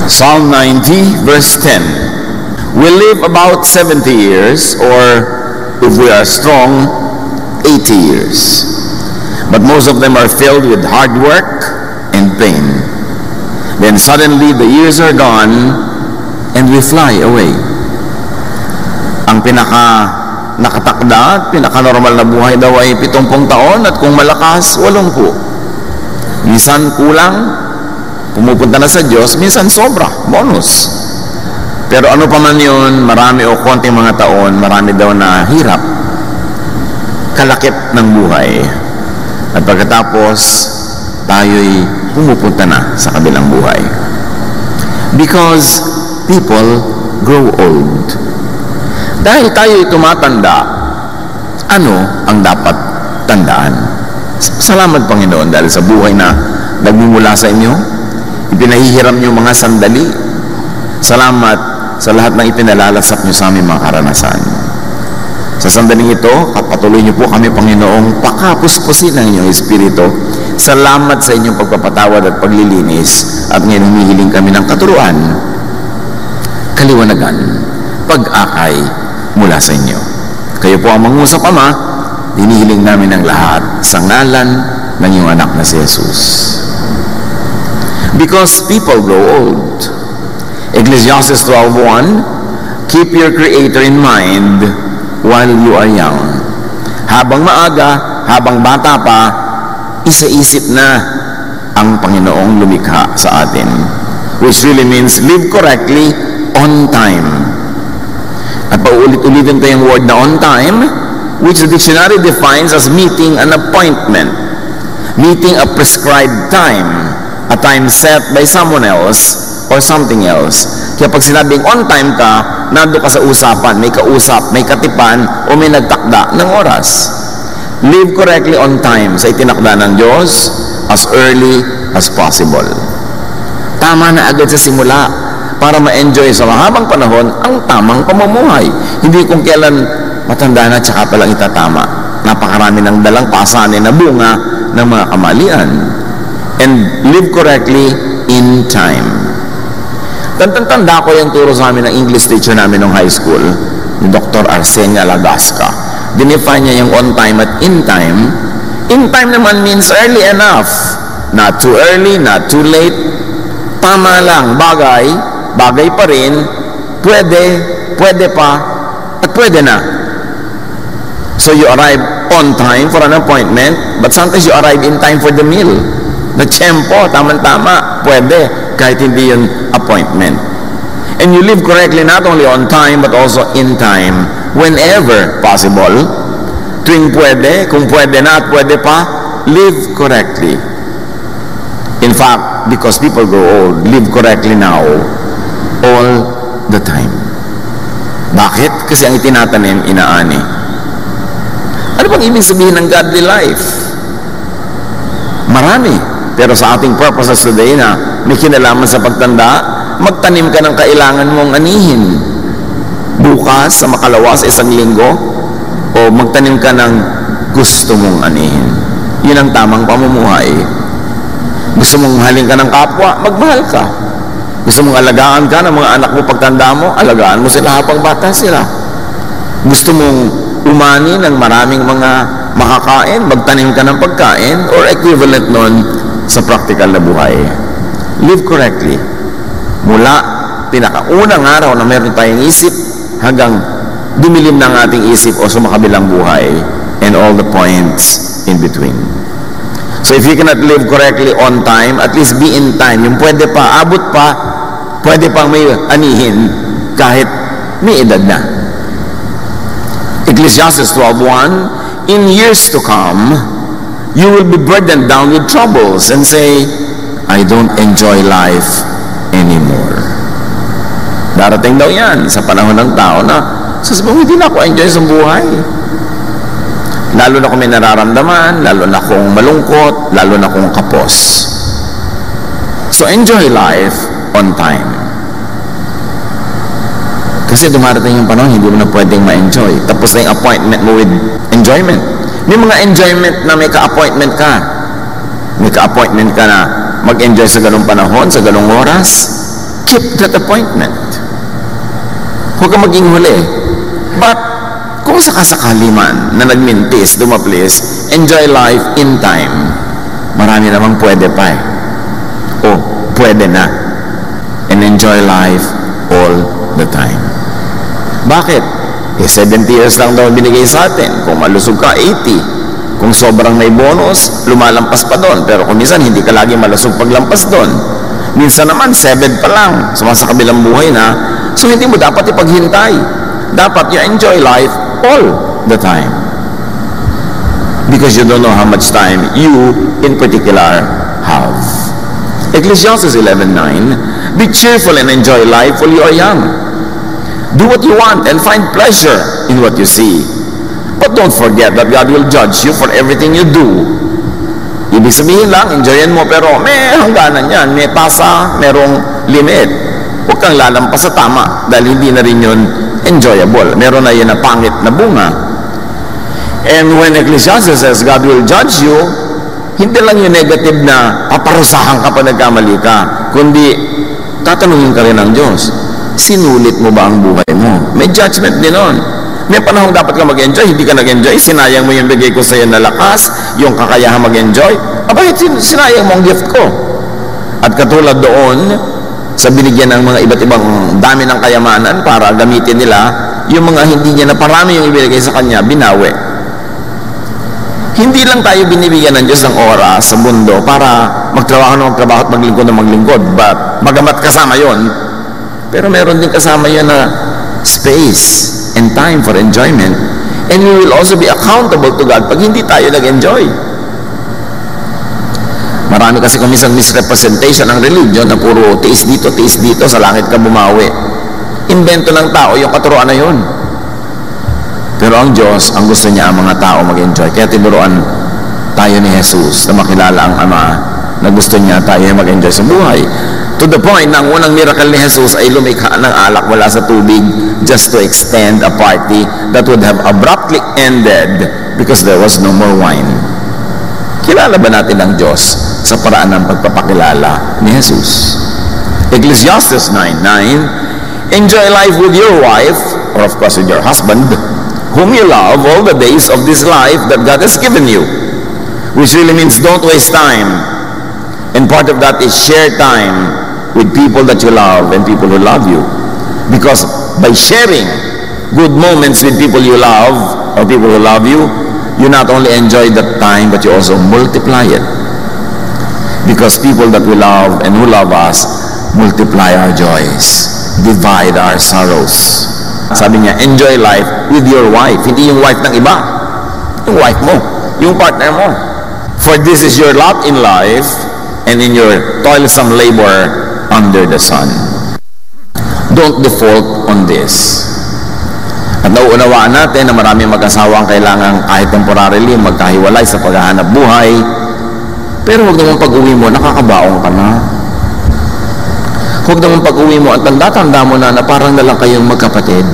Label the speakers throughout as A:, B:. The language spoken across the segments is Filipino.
A: Psalm 90, verse 10. We live about 70 years, or if we are strong, 80 years. But most of them are filled with hard work and pain. Then suddenly the years are gone and we fly away. Ang nakatakda at pinaka-normal na buhay daw ay 70 taon at kung malakas, 80. Minsan kulang, pumupunta na sa Diyos, minsan sobra, bonus. Pero ano pa man yun, marami o konting mga taon, marami daw na hirap, kalakip ng buhay. At pagkatapos, tayo'y pumupunta na sa kabilang buhay. Because people grow old. Dahil tayo'y tumatanda, ano ang dapat tandaan? Salamat Panginoon dahil sa buhay na nagmumula sa inyo, ipinahihiram niyo mga sandali. Salamat sa lahat ng ipinalalasap niyo sa aming mga karanasan. Sa sandaling ito, patuloy niyo po kami, Panginoong, pakapuspusin ng inyong Espiritu. Salamat sa inyong pagpapatawad at paglilinis. At ngayon humihiling kami ng katuruan, kaliwanagan, pag-akay mula sa inyo. Kayo po ang mangusap, Ama, hinihiling namin ang lahat sa ngalan ng iyong anak na si Jesus. Because people grow old. Ecclesiastes 12:1, keep your Creator in mind while you are young. Habang maaga, habang bata pa, isa-isip na ang Panginoong lumikha sa atin. Which really means live correctly on time. At paulit-ulitin ko yung word na on time, which the dictionary defines as meeting an appointment. Meeting a prescribed time. A time set by someone else or something else. Kaya pag sinabing on time ka, nando ka sa usapan, may kausap, may katipan, o may nagtakda ng oras. Live correctly on time sa itinakda ng Diyos as early as possible. Tama na agad sa simula para ma-enjoy sa mahabang panahon ang tamang pamumuhay. Hindi kung kailan matanda na tsaka palang itatama. Napakarami ng dalang pasanin na bunga ng mga kamalian. And live correctly in time. Tanda ko yung turo sa amin ng English teacher namin nung high school, ni Dr. Arsenia Lagasca. Dinefine niya yung on time at in time. In time naman means early enough. Not too early, not too late. Tama lang, bagay pa rin, pwede pa, at pwede na. So you arrive on time for an appointment, but sometimes you arrive in time for the meal. Na tiyempo, tama-tama, pwede, kahit hindi yun appointment. And you live correctly not only on time, but also in time, whenever possible. Tuwing pwede, kung pwede na at pwede pa, live correctly. In fact, because people grow old, live correctly now, all the time. Bakit? Kasi ang itinatanim, inaani. Ano bang ibig sabihin ng godly life? Marami. Pero sa ating purposes today na may kinalaman sa pagtanda, magtanim ka ng kailangan mong anihin. Bukas, sa makalawa, sa isang linggo, o magtanim ka ng gusto mong anihin. Yun ang tamang pamumuhay. Gusto mong mahalin ka ng kapwa, magmahal ka. Gusto mong alagaan ka ng mga anak mo pagtanda mo, alagaan mo sila habang bata sila. Gusto mong umani ng maraming mga makakain, magtanim ka ng pagkain, or equivalent nun sa practical na buhay. Live correctly. Mula pinakaunang araw na meron tayong isip hanggang dumilim ng ating isip o sumakabilang buhay, and all the points in between. So if you cannot live correctly on time, at least be in time. Yung pwede pa, abot pa, pwede pang may anihin kahit may edad na. Ecclesiastes 12:1, in years to come, you will be burdened down with troubles and say, I don't enjoy life anymore. Darating daw yan sa panahon ng tao na sasabihin, hindi na ako enjoy sa buhay. Lalo na kung may nararamdaman, lalo na kung malungkot, lalo na kung kapos. So enjoy life on time. Kasi dumarating yung panahon, hindi mo na pwedeng ma-enjoy. Tapos na yung appointment mo with enjoyment. May mga enjoyment na may ka-appointment ka. May ka-appointment ka na mag-enjoy sa ganung panahon, sa ganung oras. keep that appointment. Huwag kang maging huli. But, kung sakasakali man na nagmintis, dumaplis, enjoy life in time. Marami namang pwede pa eh. Oh, pwede na. And enjoy life all the time. Bakit? 70 years lang daw binigay sa atin. Kung malusog ka, 80. Kung sobrang may bonus, lumalampas pa doon. Pero kung minsan, hindi ka lagi malusog paglampas doon. Minsan naman, 7 pa lang. Sa kabilang buhay na. So, hindi mo dapat ipaghintay. Dapat you enjoy life all the time. Because you don't know how much time you, in particular, have. Ecclesiastes 11:9, be cheerful and enjoy life while you are young. Do what you want and find pleasure in what you see. But don't forget that God will judge you for everything you do. Ibig sabihin lang, enjoyin mo, pero may hangganan yan, may tasa, merong limit. Huwag kang lalampas sa tama dahil hindi na rin yun enjoyable. Meron na yun na pangit na bunga. And when Ecclesiastes says God will judge you, hindi lang yung negative na paparusahan ka pa nagkamali ka, kundi tatanungin ka rin ng Diyos, sinulit mo ba ang buhay mo? May judgment din nun. May panahon dapat ka mag-enjoy, hindi ka nag-enjoy, sinayang mo yung bigay ko sa iyo na lakas, yung kakayahan mag-enjoy. Bakit sinayang mo ang gift ko? At katulad doon, sa binigyan ng mga iba't ibang dami ng kayamanan para gamitin nila, yung mga hindi niya na parami yung ibigay sa kanya, binawi. Hindi lang tayo binibigyan ng Diyos ng oras sa mundo para magtrabaho at maglingkod ng maglingkod. But magamat kasama yon, pero meron din kasama yon na space and time for enjoyment. And we will also be accountable to God pag hindi tayo nag-enjoy. Marami kasi kumisang misrepresentation ng religion na puro tiis dito, sa langit ka bumawi. Invento ng tao yung katuruan na yun. Pero ang Diyos, ang gusto niya ang mga tao mag-enjoy. Kaya tinuruan tayo ni Jesus na makilala ang Ama na gusto niya tayo mag-enjoy sa buhay. To the point na ang unang miracle ni Jesus ay lumikha ng alak wala sa tubig just to extend a party that would have abruptly ended because there was no more wine. Kilala ba natin ang Diyos sa paraan ng pagpapakilala ni Jesus? Ecclesiastes 9:9, enjoy life with your wife, or of course with your husband, whom you love all the days of this life that God has given you. Which really means don't waste time. And part of that is share time with people that you love and people who love you. Because by sharing good moments with people you love or people who love you, you not only enjoy that time, but you also multiply it. Because people that we love and who love us multiply our joys, divide our sorrows. Sabi niya, enjoy life with your wife. Hindi yung wife ng iba. Yung wife mo. Yung partner mo. For this is your lot in life and in your toilsome labor under the sun. Don't default on this. At nauunawaan natin na maraming mag-asawa ang kailangan kahit temporarily magkahiwalay sa paghahanap buhay. Pero huwag naman pag-uwi mo, nakakabaong ka na. Huwag naman pag-uwi mo at tanda-tanda mo na parang na lang kayong magkapatid.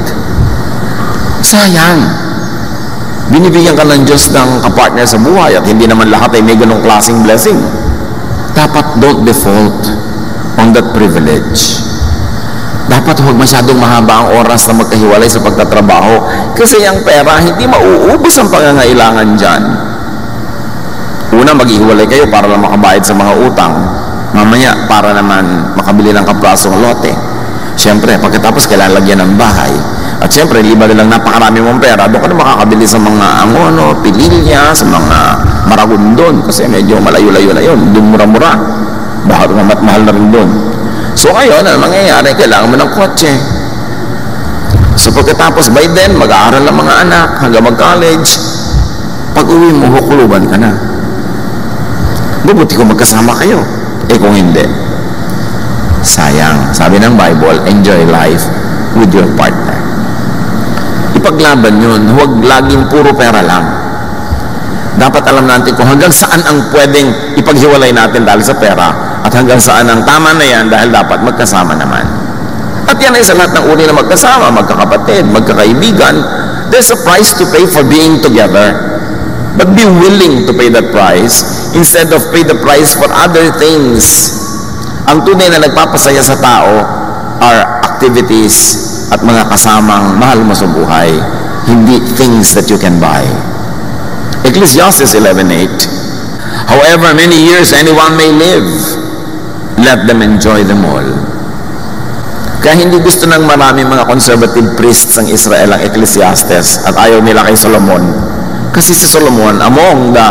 A: Sayang. Binibigyan ka ng Diyos ng kapartner sa buhay at hindi naman lahat ay may ganong klaseng blessing. Dapat don't default on that privilege. Dapat huwag masyadong mahaba ang oras na magkahiwalay sa pagtatrabaho kasi ang pera hindi mauubos ang pangangailangan dyan. Una, maghihiwalay kayo para lang makabayad sa mga utang. Mamaya, para naman makabili ng kaprasong lote. Siyempre, pagkatapos kailangan lagyan ng bahay. At siyempre, liba nilang napakarami mong pera, doon ka na makakabili sa mga angono, pililya, sa mga maragundon. Kasi medyo malayo-layo na yun. Doon mura-mura. Bakit mahal na rin doon. So ngayon, ano mangyayari? Kailangan mo ng kotse. So pagkatapos, by then, mag-aaral ng mga anak, hanggang mag-college. Pag-uwi mo, hukuluban ka na. Bubuti kung magkasama kayo. Eh kung hindi, sayang. Sabi ng Bible, enjoy life with your partner. Ipaglaban yun. Huwag laging puro pera lang. Dapat alam natin kung hanggang saan ang pwedeng ipaghiwalay natin dahil sa pera at hanggang saan ang tama na yan dahil dapat magkasama naman. At yan ay sa lahat ng uri na magkasama, magkakapatid, magkakaibigan. There's a price to pay for being together. But be willing to pay that price instead of pay the price for other things. Ang tunay na nagpapasaya sa tao, are activities at mga kasamang mahal mo sa buhay, hindi things that you can buy. Ecclesiastes 11:8. However many years anyone may live, let them enjoy them all. Kaya hindi gusto ng maraming mga conservative priests ng Israel ang Ecclesiastes at ayaw nila kay Solomon. Kasi si Solomon, among the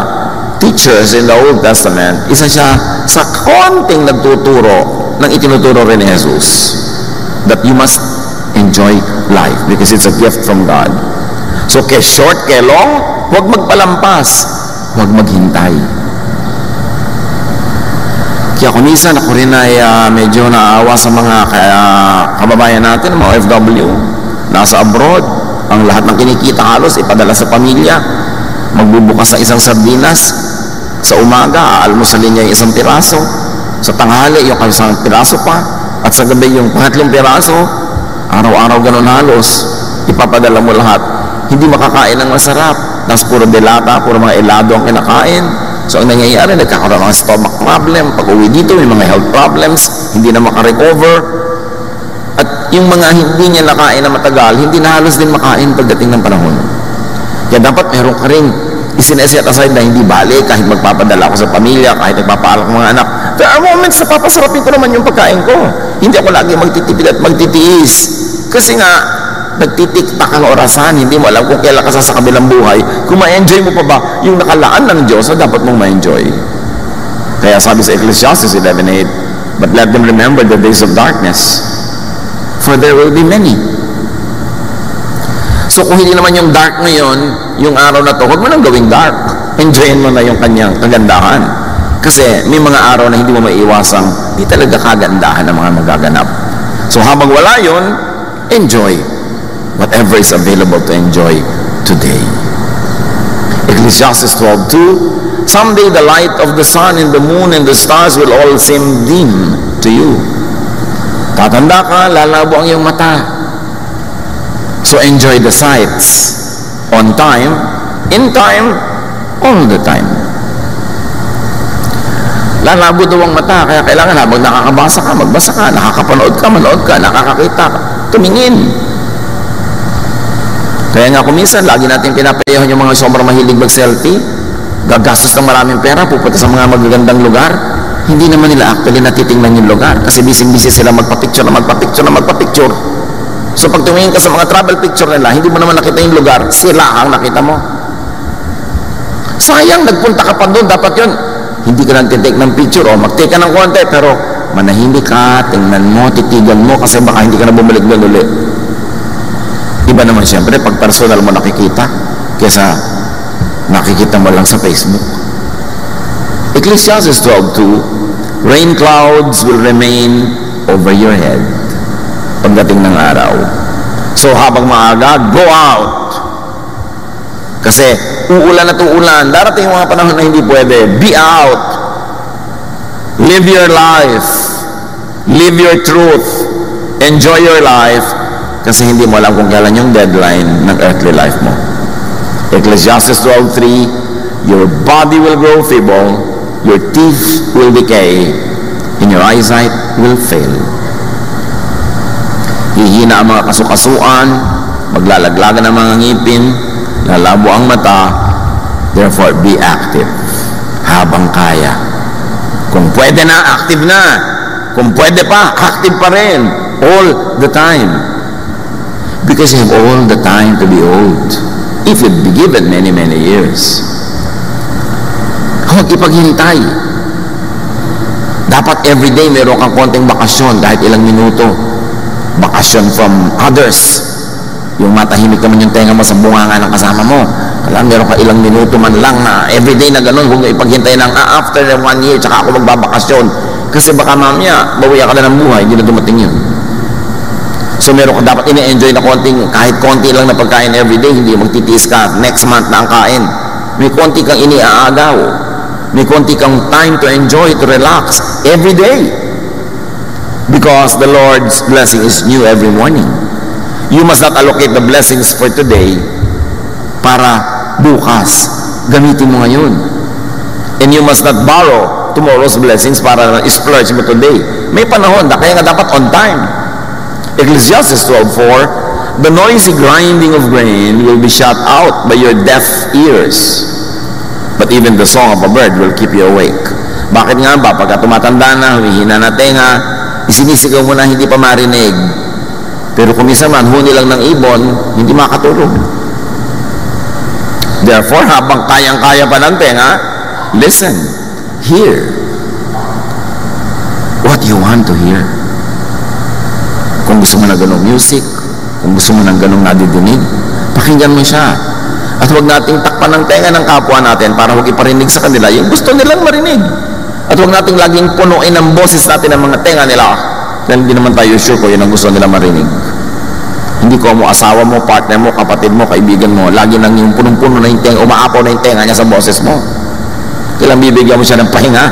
A: teachers in the Old Testament, isa siya sa konting nagtuturo ng itinuturo rin ni Jesus, that you must enjoy life because it's a gift from God. So kay short, kay long, huwag magpalampas, huwag maghintay. Kaya kung minsan ako rin ay medyo naawa sa mga kababayan natin, mga OFW, nasa abroad, ang lahat ng kinikita halos ipadala sa pamilya, magbubukas ng isang sardinas, sa umaga, aalmusalin niya yung isang piraso, sa tanghali, yung isang piraso pa, at sa gabi yung pangatlong piraso, araw-araw ganun halos, ipapadala mo lahat. Hindi makakain ng masarap, tapos puro delata, puro mga helado ang kinakain. So ang nangyayari, nagkakaroon ng stomach problem, pag uwi dito, may mga health problems, hindi na makarecover. At yung mga hindi niya nakain na matagal, hindi na halos din makain pagdating ng panahon. Kaya dapat meron ka rin isineset aside na hindi balik, kahit magpapadala ako sa pamilya, kahit nagpapaalak ng mga anak. There are moments na papasarapin ko naman yung pagkain ko. Hindi ako lagi magtitipid at magtitiis. Kasi nga, nagtitiktak ang orasan, hindi mo alam kung kailan ka sa kabilang buhay, kung ma-enjoy mo pa ba yung nakalaan ng Diyos na dapat mong ma-enjoy. Kaya sabi sa Ecclesiastes 11:8, but let them remember the days of darkness, for there will be many. So kung hindi naman yung dark ngayon, yung araw na to, huwag mo nang gawing dark. Enjoyin mo na yung kanyang kagandahan. Kasi may mga araw na hindi mo maiiwasang di talaga kagandahan ng mga magaganap. So habang wala yun, enjoy whatever is available to enjoy today. Ecclesiastes 12:2, someday the light of the sun and the moon and the stars will all seem dim to you. Tatanda ka, lalabo ang iyong mata. So enjoy the sights on time, in time, all the time. Lalabo daw ang mata, kaya kailangan habang nakakabasa ka, magbasa ka, nakakapanood ka, manood ka, nakakakita ka, tumingin. Kaya nga kung minsan, lagi natin pinapayahan yung mga sobrang mahilig mag-selfie, gagastos ng maraming pera, pupunta sa mga magagandang lugar, hindi naman nila actually natitingnan yung lugar kasi busy-busy sila magpa-picture na magpa-picture na magpa-picture. So pag tumingin ka sa mga travel picture nila, hindi mo naman nakita yung lugar, sila ang nakita mo. Sayang, nagpunta ka pa doon, dapat yun. Hindi ka lang titake ng picture o mag-take ka ng konti, pero manahimik ka, tingnan mo, titigan mo kasi baka hindi ka na bumalik doon ulit. Iba naman siyempre pag personal mo nakikita kaysa nakikita mo lang sa Facebook. Ecclesiastes 12:2, rain clouds will remain over your head pagdating ng araw. So habang maaga, go out. Kasi uulan at uulan, darating yung mga panahon na hindi pwede. Be out. Live your life. Live your truth. Enjoy your life. Kasi hindi mo alam kung kailan yung deadline ng earthly life mo. Ecclesiastes 12:3, your body will grow feeble, your teeth will decay, and your eyesight will fail. Hihina ang mga kasukasuan, maglalaglagan ang mga ngipin, lalabo ang mata, therefore be active habang kaya. Kung pwede na, active na. Kung pwede pa, active pa rin. All the time. Because you have all the time to be old. If you'd be given many, many years. Huwag ipaghintay. Dapat everyday meron kang konting bakasyon kahit ilang minuto. Bakasyon from others. Yung matahimik naman yung tenga mo sa bunganga ng kasama mo. Alam, meron ka ilang minuto man lang na everyday na ganun. Huwag ipaghintay ng after 1 year tsaka ako magbabakasyon. Kasi baka mamaya, bawiya ka na ng buhay, hindi na dumating yun. So meron ka dapat ine-enjoy na konting, kahit konti lang na pagkain everyday, hindi magtitiis ka, next month na ang kain. May konti kang iniaagaw. May konti kang time to enjoy, to relax, everyday. Because the Lord's blessing is new every morning. You must not allocate the blessings for today para bukas. Gamitin mo ngayon. And you must not borrow tomorrow's blessings para splurge mo today. May panahon, kaya nga dapat on time. Ecclesiastes 12:4, the noisy grinding of grain will be shut out by your deaf ears, but even the song of a bird will keep you awake. Bakit nga ba? Pagka tumatanda na, humihina na tenga, isinisigaw mo na hindi pa marinig. Pero kung minsan man, huni lang ng ibon, hindi makatulog. Therefore, habang kayang-kaya pa ng tenga, listen, hear what you want to hear. Kung gusto mo na ganong music, kung gusto mo na ganong nadidinig, pakinggan mo siya. At huwag nating takpan ng tenga ng kapwa natin para huwag iparinig sa kanila yung gusto nilang marinig. At huwag nating laging punuin ang boses natin ng mga tenga nila dahil hindi naman tayo sure kung yun ang gusto nila marinig. Hindi ko mo asawa mo, partner mo, kapatid mo, kaibigan mo, lagi nang yung punong-puno na yung tenga, umaapaw na yung tenga niya sa boses mo. Kailang bibigyan mo siya ng pahinga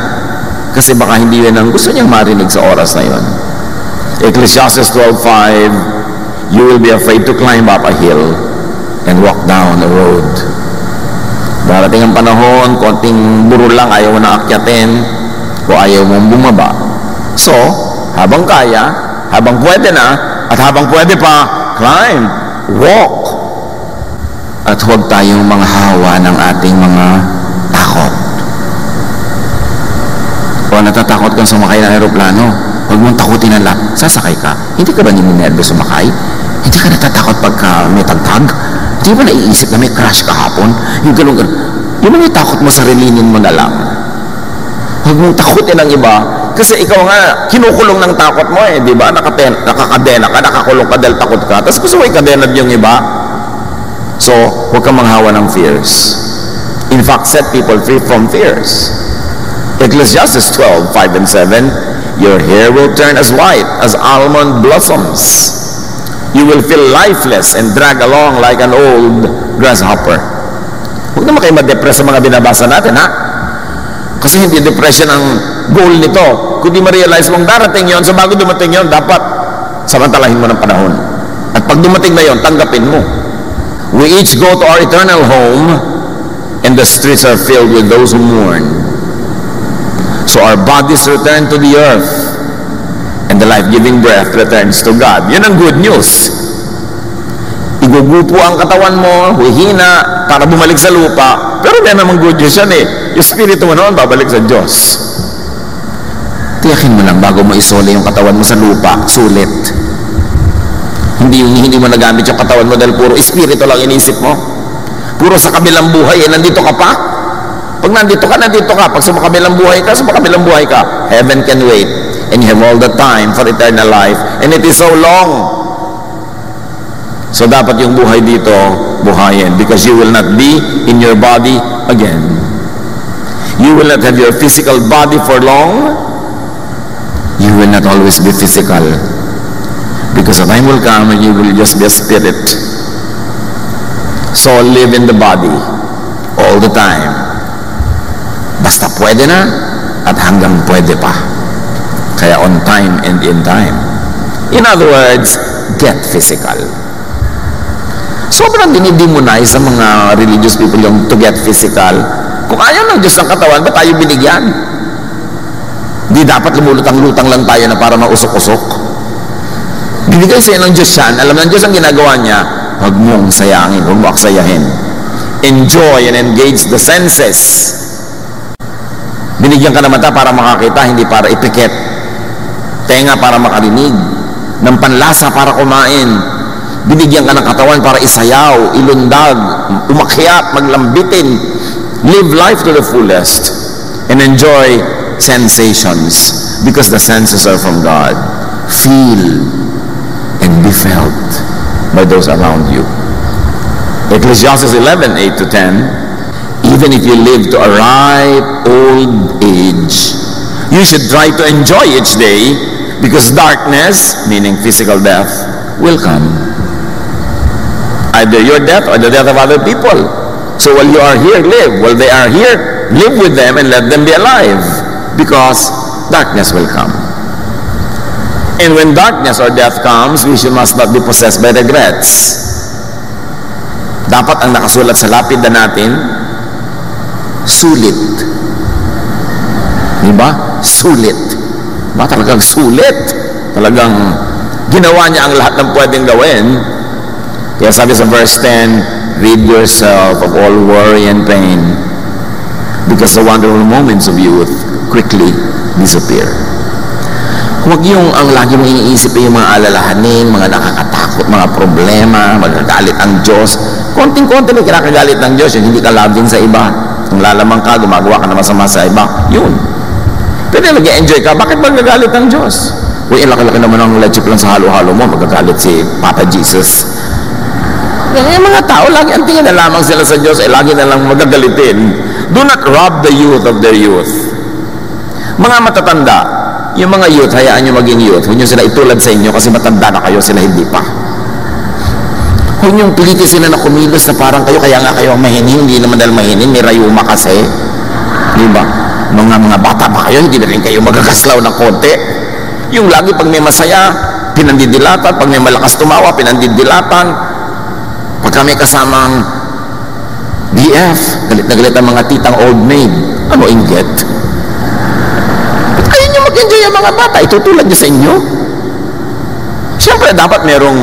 A: kasi baka hindi yun ang gusto niyang marinig sa oras na yun. Ecclesiastes 12:5, you will be afraid to climb up a hill and walk down a road. Darating ang panahon, konting burol lang, ayaw mo na akyatin o ayaw mong bumaba. So, habang kaya, habang pwede na, at habang pwede pa, climb, walk. At huwag tayong manghawa ng ating mga takot. O natatakot kang sumakay ng aeroplano, huwag mong takutin ang lahat. Sasakay ka. Hindi ka ba nininervous sumakay? Hindi ka natatakot pagka may tagtag? Hindi ba naiisip na may crash kahapon? Yung ganun-ganun. Yung mga takot mo, sarilinin mo na lang. Huwag mong takutin ang iba. Kasi ikaw nga, kinukulong ng takot mo eh, di ba? Nakakadena ka, nakakulong ka dahil takot ka. Tapos gusto mo ikadenad yung iba. So, huwag kang manghawa ng fears. In fact, set people free from fears. Ecclesiastes 12:5 and 7, your hair will turn as white as almond blossoms. You will feel lifeless and drag along like an old grasshopper. Huwag naman kayo ma-depress sa mga binabasa natin, ha? Kasi hindi depression ang goal nito. Kung di ma-realize mong darating yon, so bago dumating yon, dapat samantalahin mo ng panahon. At pag dumating na yon, tanggapin mo. We each go to our eternal home, and the streets are filled with those who mourn. So our bodies return to the earth, and the life-giving breath returns to God. Yun ang good news. Igugupo ang katawan mo, hihina, para bumalik sa lupa. Pero yan namang good news yan eh. Yung spirito mo naman, babalik sa Diyos. Tiyakin mo lang bago mo isole yung katawan mo sa lupa, sulit. Hindi mo nagamit yung katawan mo dahil puro espiritu lang inisip mo. Puro sa kabilang buhay, nandito ka pa. Pag nandito ka, nandito ka. Pag sa kabilang buhay ka, sa kabilang buhay ka. Heaven can wait. And you have all the time for eternal life. And it is so long. So dapat yung buhay dito, buhayin. Because you will not be in your body again. You will not have your physical body for long. You will not always be physical. Because a time will come when you will just be a spirit. So live in the body all the time. Basta pwede na at hanggang pwede pa. Kaya on time and in time. In other words, get physical. Sobrang dinidemonize sa mga religious people yung to get physical. Kung ayaw ng Diyos ng katawan, ba tayo binigyan? Di dapat lumulutang-lutang lang tayo na para mausok-usok. Binigay sa'yo ng Diyos yan. Alam ng Diyos ang ginagawa niya, huwag mong sayangin, huwag mo aksayahin. Enjoy and engage the senses. Binigyan ka naman ta para makakita, hindi para ipikit. Tenga para makarinig. Ng panlasa para kumain. Binigyan ka ng katawan para isayaw, ilundag, umakyat, maglambitin. Live life to the fullest and enjoy sensations because the senses are from God. Feel and be felt by those around you. Ecclesiastes 11:8 to 10, even if you live to a ripe old age, you should try to enjoy each day because darkness, meaning physical death, will come. Either your death or the death of other people. So while you are here, live. While they are here, live with them and let them be alive. Because darkness will come. And when darkness or death comes, we must not be possessed by regrets. Dapat ang nakasulat sa lapid na natin, sulit. Diba? Sulit. Ba talagang sulit? Talagang Ginawa niya ang lahat ng pwedeng gawin. Kaya sabi sa verse 10, rid yourself of all worry and pain, because the wonderful moments of youth quickly disappear. Huwag yung ang lagi mong iniisip yung mga alalahanin, mga nakakatakot, mga problema, magagalit ang Diyos. Konting-konti na kinakagalit ng Diyos, yung hindi ka loving sa iba. Ang lalamang ka, gumagawa ka na masama sa iba. Yun. Pero nag-enjoy ka, bakit magagalit ang Diyos? Uy, laki-laki naman ang leche plan sa halo-halo mo, magagalit si Papa Jesus. Yung mga tao, lagi ang tingin na lamang sila sa Diyos, lagi na lang magagalitin. Do not rob the youth of their youth. Mga matatanda, yung mga youth, hayaan nyo maging youth. Huwag nyo sila itulad sa inyo kasi matanda na kayo, sila hindi pa. Huwag nyo pilitin sila na kumilos na parang kayo, kaya nga kayo mahinin, hindi naman dahil mahinin, may rayuma kasi. Di ba? Mga bata pa kayo, hindi na rin kayo magagaslaw ng konti. Yung lagi pag may masaya, pinandidilatan, pag may malakas tumawa, pinandidilatan. Pag kami kasamang DF, galit na galit ang mga titang old maid. Ano inggit? Ba't kayo nyo mag-enjoy ang mga bata? Itutulad nyo sa inyo? Siyempre, dapat merong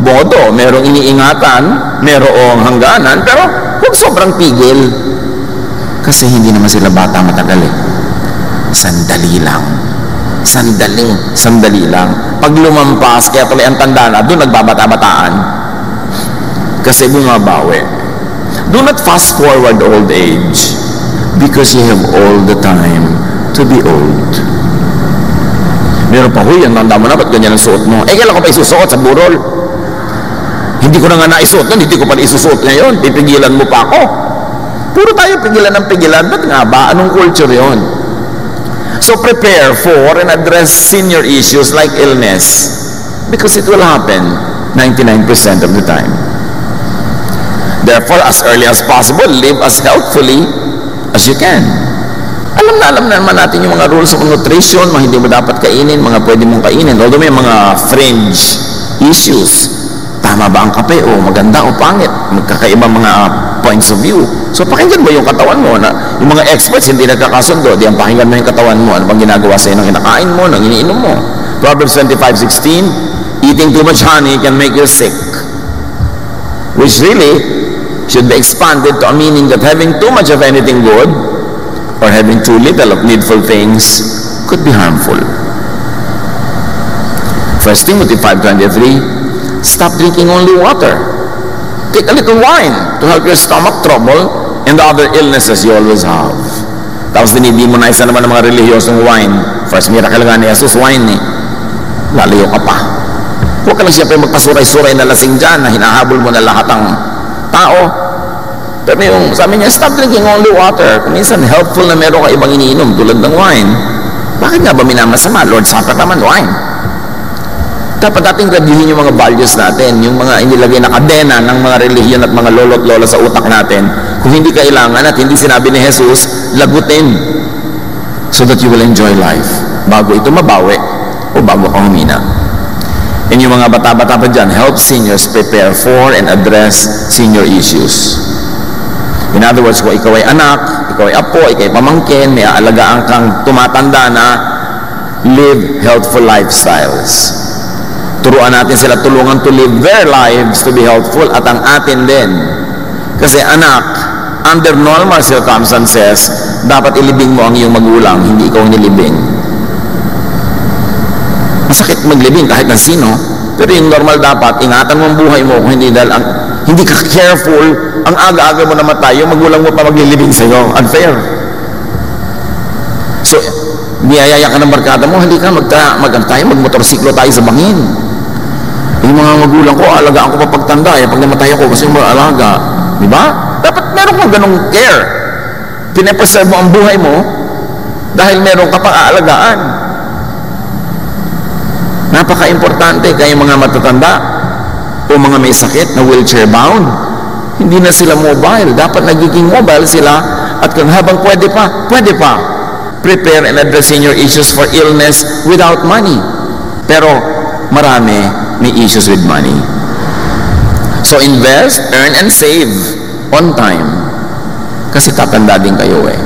A: bodo, merong iniingatan, merong hangganan, pero huwag sobrang pigil. Kasi hindi naman sila bata matagal eh. Sandali lang. Sandali lang. Pag lumampas, kaya tuloy ang tanda na, doon nagbabata-bataan. Kasi bumabawi. Do not fast forward old age because you have all the time to be old. Meron pa, huy, ang tanda mo na, ba't ganyan ang suot mo? Kailan ko pa isusuot sa burol? Hindi ko na nga naisuot nun, hindi ko pa isusuot ngayon, pipigilan mo pa ako. Puro tayo pigilan ng pigilan, ba't nga ba? Anong culture yon? So prepare for and address senior issues like illness because it will happen 99% of the time. Therefore, as early as possible, live as healthfully as you can. Alam na naman natin yung mga rules of nutrition, mga hindi mo dapat kainin, mga pwede mong kainin. Although may mga fringe issues. Tama ba ang kape? O maganda o pangit? Magkakaiba mga points of view. So pakinggan mo yung katawan mo. Yung mga experts hindi nagkakasundo. Di ang pakinggan mo yung katawan mo. Ano bang ginagawa sa'yo ng kinakain mo, ng iniinom mo? Proverbs 25:16, eating too much honey can make you sick. Which really should be expanded to a meaning that having too much of anything good or having too little of needful things could be harmful. 1 Timothy 5:23, stop drinking only water. Take a little wine to help your stomach trouble and the other illnesses you always have. Tapos dinidemonize na naman ng mga relihiyosong wine. First miracle nga ni Jesus, wine eh. Lalayo ka pa. Huwag ka lang siyempre magpasuray-suray na lasing dyan na hinahabol mo na lahat ng tao. Pero yung sabi niya, stop drinking only water. Minsan helpful na meron ka ibang iniinom tulad ng wine. Bakit nga ba minamasama? Lord Supper naman, wine. Dapat dating reviewin yung mga values natin, yung mga inilagay na kadena ng mga relihiyon at mga lolo't lola sa utak natin. Kung hindi kailangan at hindi sinabi ni Jesus, lagutin so that you will enjoy life bago ito mabawi o bago ka humina. And yung mga bata-bata pa dyan, help seniors prepare for and address senior issues. In other words, kung ikaw ay anak, ikaw ay apo, ikaw ay pamangkin, may aalagaan kang tumatanda na, live healthful lifestyles. Turuan natin sila, tulungan to live their lives to be healthful at ang atin din. Kasi anak, under normal circumstances, dapat ilibing mo ang iyong magulang, hindi ikaw nilibing. Masakit maglibing kahit na sino, pero yung normal dapat, ingatan mo ang buhay mo kung hindi dahil hindi ka careful, ang aga-aga mo namatay, yung magulang mo pa maglilibing sa'yo. Unfair. So, niyayaya ka ng barkada mo, hindi ka magmotorsiklo tayo sa bangin. Yung mga magulang ko, alagaan ko pa pagtanda, pag namatay ako kasi yung mga alaga. Di ba? Dapat meron kang ganong care. Pinapreserve mo ang buhay mo dahil meron ka pang aalagaan. Napaka-importante kaya mga matatanda o mga may sakit na wheelchair bound, hindi na sila mobile. Dapat nagiging mobile sila at kung habang pwede pa. Prepare and address senior issues for illness without money. Pero marami may issues with money. So invest, earn, and save on time. Kasi tatanda din kayo eh.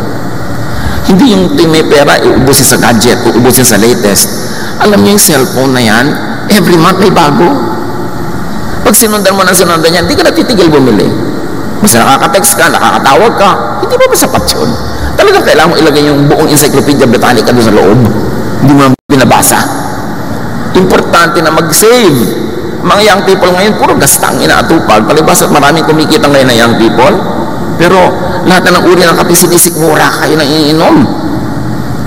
A: Hindi yung may pera, uubusin sa gadget, uubusin sa latest. Alam niyo yung cellphone na yan, Every month may bago. Pag sinundan mo ng sinundan yan, hindi ka natitigil bumili. Basta nakaka-text ka, nakakatawag ka, hindi ba sapat yun? Talagang kailangan mo ilagay yung buong Encyclopedia Britannica doon sa loob. Hindi mo naman binabasa. Importante na mag-save. Mga young people ngayon, puro gastang inaatupag. Palibas at maraming kumikita ngayon na young people. Pero lahat na ng uri ng kape sinisikmura kayo na iinom.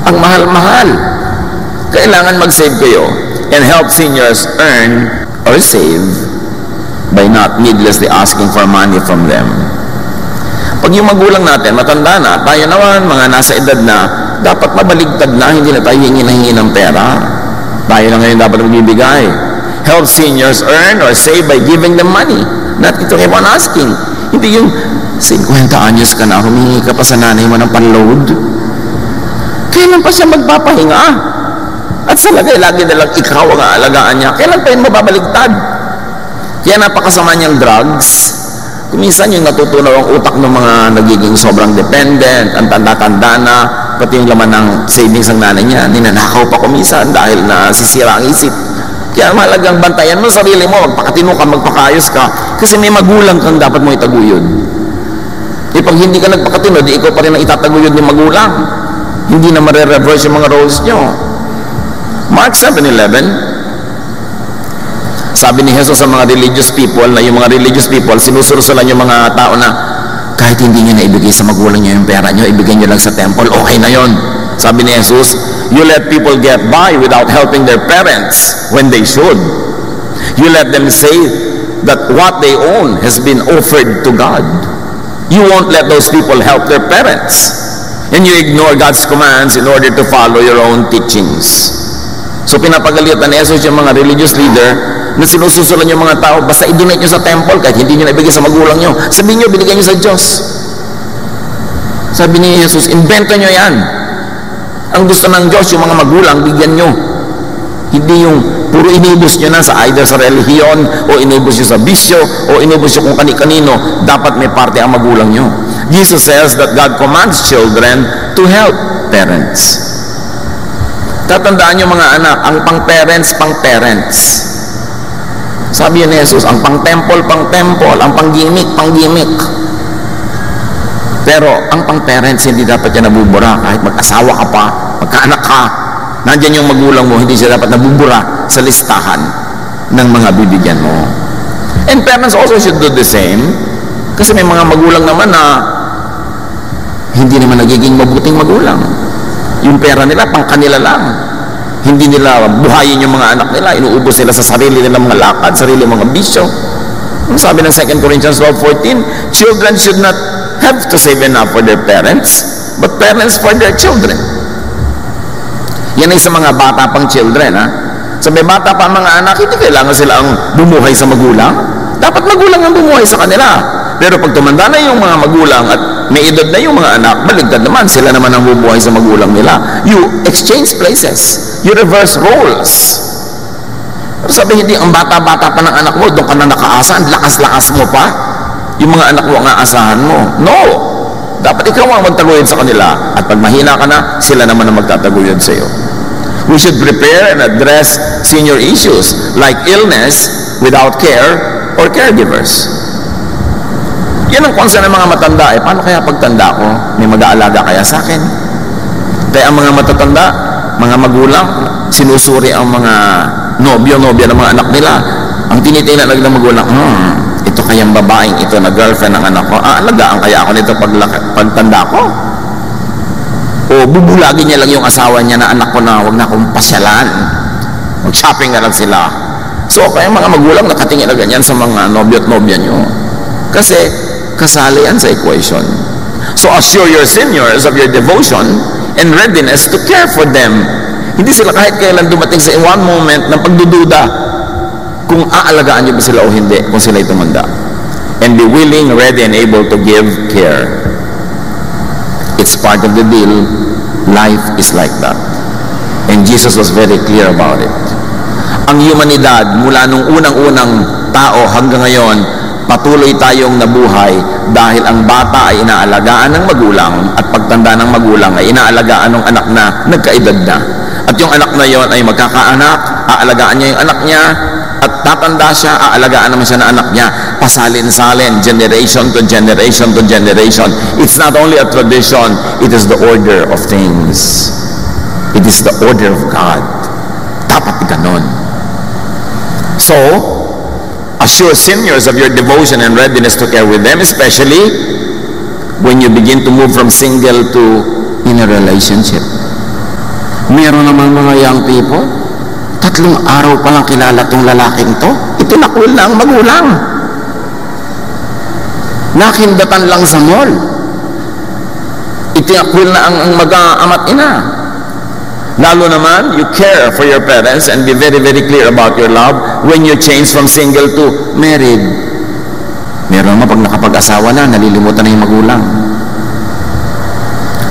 A: Ang mahal-mahal. Kailangan mag-save kayo and help seniors earn or save by not needlessly asking for money from them. Pag yung magulang natin, matanda na, tayo naman, mga nasa edad na, dapat mabaligtad na, hindi na tayo hingi ng pera. Tayo na ngayon dapat magbibigay. Help seniors earn or save by giving them money. Not ito keep on asking. Hindi yung 50 anyos ka na, humingi ka pa sa nanay mo ng panload. Kailan pa siya magpapahinga? At sa lagay, lagi nalang ikaw ang aalagaan niya. Kailan pa yun mababaligtad? Kaya napakasama niyang drugs. Kuminsan yung natutunaw ang utak ng mga nagiging sobrang dependent, ang tanda-tanda na, pati yung laman ng savings ng nanay niya, ninanakaw pa kuminsan dahil nasisira ang isip. Kaya mahalagang bantayan mo sarili mo, magpakatino ka, magpakayos ka, kasi may magulang kang dapat mo itaguyod. E pag hindi ka nagpakatino, di ikaw pa rin ang itataguyod ng magulang. Hindi na mare-reverse yung mga roles nyo. Mark 7:11, sabi ni Jesus sa mga religious people, na yung mga religious people, sinusurusulan yung mga tao na kahit hindi nyo na ibigay sa magulang nyo yung pera nyo, ibigay nyo lang sa temple, okay na yon. Sabi ni Jesus, you let people get by without helping their parents when they should. You let them say that what they own has been offered to God. You won't let those people help their parents. And you ignore God's commands in order to follow your own teachings. So pinapagalitan ni Jesus yung mga religious leader na sinususulan yung mga tao, basta i-donate nyo sa temple kahit hindi nyo naibigay sa magulang nyo. Sabihin nyo, binigay nyo sa Diyos. Sabi ni Jesus, invento nyo yan. Ang gusto ng Diyos, yung mga magulang, bigyan nyo. Hindi yung puro inubos nyo na sa either sa relihiyon, o inubos nyo sa bisyo, o inubos nyo kung kani-kanino. Dapat may parte ang magulang nyo. Jesus says that God commands children to help parents. Tatandaan nyo mga anak, ang pang-parents, pang-parents. Sabi ni Jesus, ang pang-temple, pang-temple, ang pang-gimmick, pang-gimmick. Pero ang pang-parents, hindi dapat yan nabubura kahit mag-asawa ka pa, magkaanak ka. Nandiyan yung magulang mo, hindi siya dapat nabubura sa listahan ng mga bibigyan mo. And parents also should do the same, kasi may mga magulang naman na hindi naman nagiging mabuting magulang. Yung pera nila, pang kanila lang. Hindi nila buhayin yung mga anak nila, inuubos nila sa sarili nilang mga lakad, sarili mga bisyo. Sabi ng 2 Corinthians 12:14, children should not have to save enough for their parents, but parents for their children. Yan ay sa mga bata pang children, ha? Sa may bata pa mga anak, hindi kailangan sila ang bumuhay sa magulang. Dapat magulang ang bumuhay sa kanila. Pero pag tumanda na yung mga magulang at may edad na yung mga anak, baligtad naman, sila naman ang bumuhay sa magulang nila. You exchange places. You reverse roles. Pero sabi, hindi ang bata-bata pa ng anak mo, doon ka na nakaasa, ang lakas-lakas mo pa. Yung mga anak mo ang aasahan mo. No! Dapat ikaw ang magtaguyod sa kanila. At pag mahina ka na, sila naman ang magtataguyod sa iyo. We should prepare and address senior issues like illness without care or caregivers. Yan ang concern ng mga matanda. Paano kaya pagtanda ko? May mag-aalaga kaya sa akin? Kaya ang mga matatanda, mga magulang, sinusuri ang mga nobyo-nobya ng mga anak nila. Ang tinitingnan ng magulang, ito kayang babaeng ito na girlfriend ng anak ko. Alagaan kaya ako nito pagtanda ko? O bubulagin niya lang yung asawa niya na anak ko na huwag na akong pasyalan. Mag-shopping na lang sila. So kaya mga magulang nakatingin na ganyan sa mga nobyo at nobya nyo. Kasi kasali yan sa equation. So assure your seniors of your devotion and readiness to care for them. Hindi sila kahit kailan dumating sa one moment ng pagdududa kung aalagaan niyo ba sila o hindi kung sila'y tumanda. And be willing, ready, and able to give care. It's part of the deal. Life is like that. And Jesus was very clear about it. Ang humanidad, mula nung unang-unang tao hanggang ngayon, patuloy tayong nabuhay dahil ang bata ay inaalagaan ng magulang at pagtanda ng magulang ay inaalagaan ng anak na nagkaedad na. At yung anak na yon ay magkakaanak aalagaan niya yung anak niya, at tatanda siya, aalagaan naman siya ng anak niya. Pasalin-salin, generation to generation to generation. It's not only a tradition, it is the order of things. It is the order of God. Dapat ganon. So, assure seniors of your devotion and readiness to care with them, especially when you begin to move from single to in a relationship. Meron naman mga young people, 3 araw pa lang kilala tong lalaking to, itinakwil na ang magulang. Nakindatan lang sa mall. Itinakwil na ang mag-ama't ina. Lalo naman, you care for your parents and be very, very clear about your love when you change from single to married. Meron naman pag nakapag-asawa na, nalilimutan na yung magulang.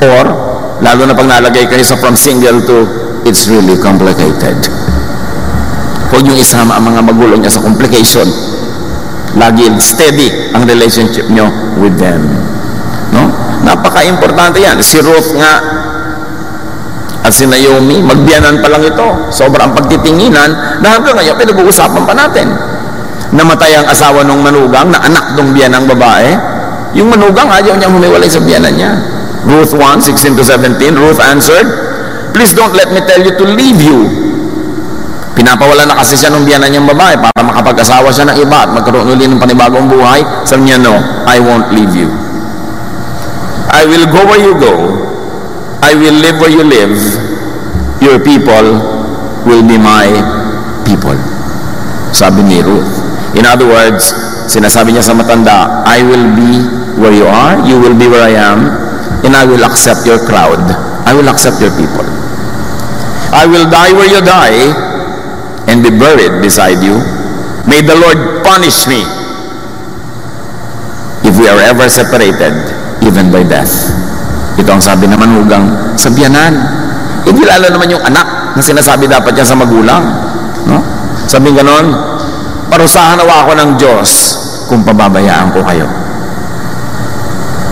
A: Or, lalo na pag nalagay kayo sa from single to, it's really complicated. Huwag niyong isama ang mga magulang niya sa complication. Lagi steady ang relationship niyo with them. No? Napaka-importante yan. Si Ruth nga at si Naomi, magbiyanan pa lang ito. Sobrang pagtitinginan na hanggang ngayon pinag-uusapan pa natin. Namatay ang asawa ng manugang na anak ng biyanang babae. Yung manugang ayaw niyang humiwalay sa biyanan niya. Ruth 1:16-17, Ruth answered, "Please don't let me tell you to leave you." Pinapawala na kasi siya ng biyanan niyang babae para makapag-asawa siya ng iba at magkaroon ulit ng panibagong buhay. Sabi niya, "No, I won't leave you. I will go where you go. I will live where you live. Your people will be my people." Sabi ni Ruth. In other words, sinasabi niya sa matanda, "I will be where you are, you will be where I am, and I will accept your crowd. I will accept your people. I will die where you die and be buried beside you. May the Lord punish me if we are ever separated, even by death." Ito ang sabi naman hugang sa biyanan. Hindi lalo naman yung anak na sinasabi dapat yan sa magulang. No? Sabi ganon, parusahan nawa ako ng Diyos kung pababayaan ko kayo.